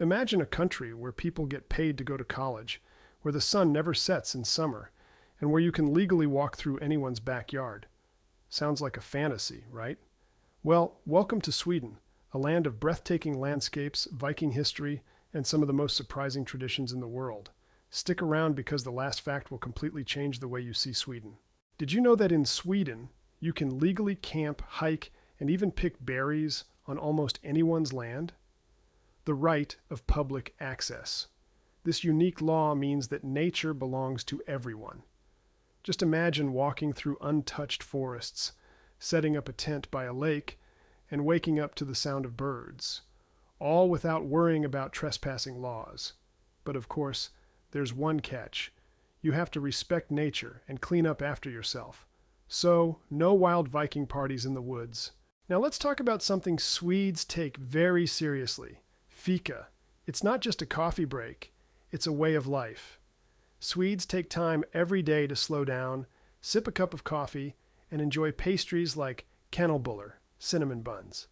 Imagine a country where people get paid to go to college, where the sun never sets in summer, and where you can legally walk through anyone's backyard. Sounds like a fantasy, right? Well, welcome to Sweden, a land of breathtaking landscapes, Viking history, and some of the most surprising traditions in the world. Stick around because the last fact will completely change the way you see Sweden. Did you know that in Sweden, you can legally camp, hike, and even pick berries on almost anyone's land? The right of public access. This unique law means that nature belongs to everyone. Just imagine walking through untouched forests, setting up a tent by a lake, and waking up to the sound of birds, all without worrying about trespassing laws. But of course, there's one catch. You have to respect nature and clean up after yourself. So, no wild Viking parties in the woods. Now let's talk about something Swedes take very seriously. Fika. It's not just a coffee break, it's a way of life. Swedes take time every day to slow down, sip a cup of coffee, and enjoy pastries like kanelbullar, cinnamon buns.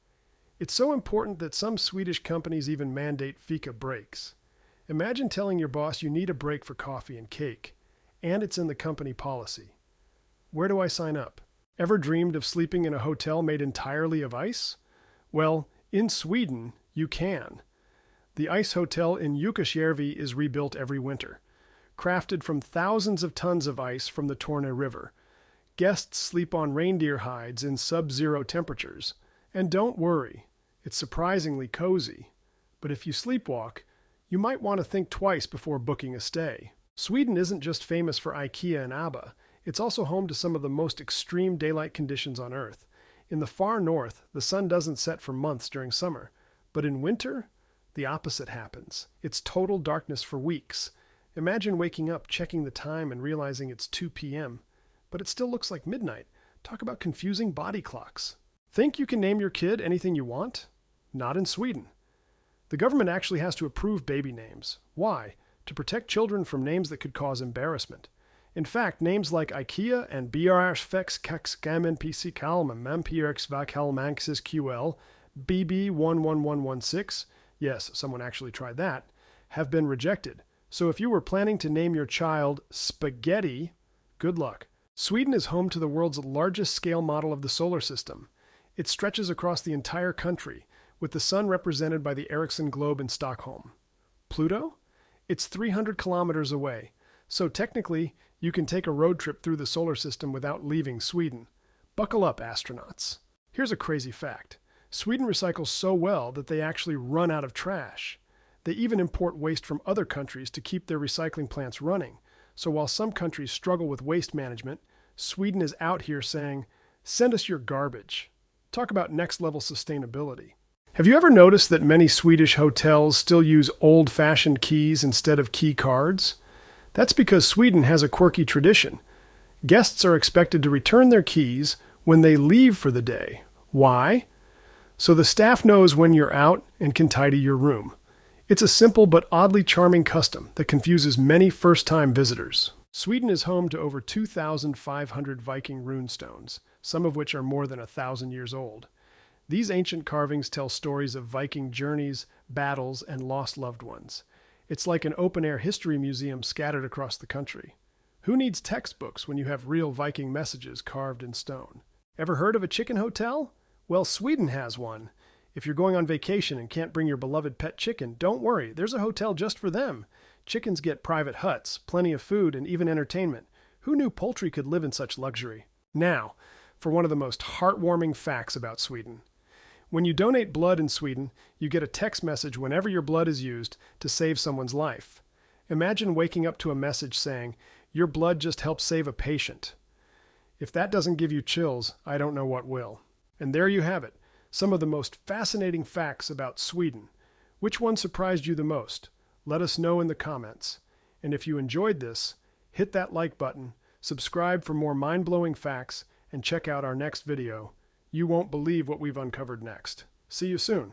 It's so important that some Swedish companies even mandate fika breaks. Imagine telling your boss you need a break for coffee and cake, and it's in the company policy. Where do I sign up? Ever dreamed of sleeping in a hotel made entirely of ice? Well, in Sweden, you can. The ice hotel in Jukkasjärvi is rebuilt every winter, crafted from thousands of tons of ice from the Torne River. Guests sleep on reindeer hides in sub-zero temperatures. And don't worry, it's surprisingly cozy. But if you sleepwalk, you might want to think twice before booking a stay. Sweden isn't just famous for IKEA and ABBA, it's also home to some of the most extreme daylight conditions on Earth. In the far north, the sun doesn't set for months during summer, but in winter, the opposite happens. It's total darkness for weeks. Imagine waking up, checking the time, and realizing it's 2 p.m., but it still looks like midnight. Talk about confusing body clocks. Think you can name your kid anything you want? Not in Sweden. The government actually has to approve baby names. Why? To protect children from names that could cause embarrassment. In fact, names like IKEA and BRFX Kaxgamen PC Kalman Mampirx Vakalmanxis QL, BB11116, yes, someone actually tried that, have been rejected. So if you were planning to name your child Spaghetti, good luck. Sweden is home to the world's largest scale model of the solar system. It stretches across the entire country, with the sun represented by the Ericsson globe in Stockholm. Pluto? It's 300 kilometers away, so technically you can take a road trip through the solar system without leaving Sweden. Buckle up, astronauts. Here's a crazy fact. Sweden recycles so well that they actually run out of trash. They even import waste from other countries to keep their recycling plants running. So while some countries struggle with waste management, Sweden is out here saying, send us your garbage. Talk about next-level sustainability. Have you ever noticed that many Swedish hotels still use old-fashioned keys instead of key cards? That's because Sweden has a quirky tradition. Guests are expected to return their keys when they leave for the day. Why? So the staff knows when you're out and can tidy your room. It's a simple but oddly charming custom that confuses many first-time visitors. Sweden is home to over 2,500 Viking runestones, some of which are more than 1,000 years old. These ancient carvings tell stories of Viking journeys, battles, and lost loved ones. It's like an open-air history museum scattered across the country. Who needs textbooks when you have real Viking messages carved in stone? Ever heard of a chicken hotel? Well, Sweden has one. If you're going on vacation and can't bring your beloved pet chicken, don't worry, there's a hotel just for them. Chickens get private huts, plenty of food, and even entertainment. Who knew poultry could live in such luxury? Now, for one of the most heartwarming facts about Sweden. When you donate blood in Sweden, you get a text message whenever your blood is used to save someone's life. Imagine waking up to a message saying, your blood just helped save a patient. If that doesn't give you chills, I don't know what will. And there you have it, some of the most fascinating facts about Sweden. Which one surprised you the most? Let us know in the comments. And if you enjoyed this, hit that like button, subscribe for more mind-blowing facts, and check out our next video. You won't believe what we've uncovered next. See you soon.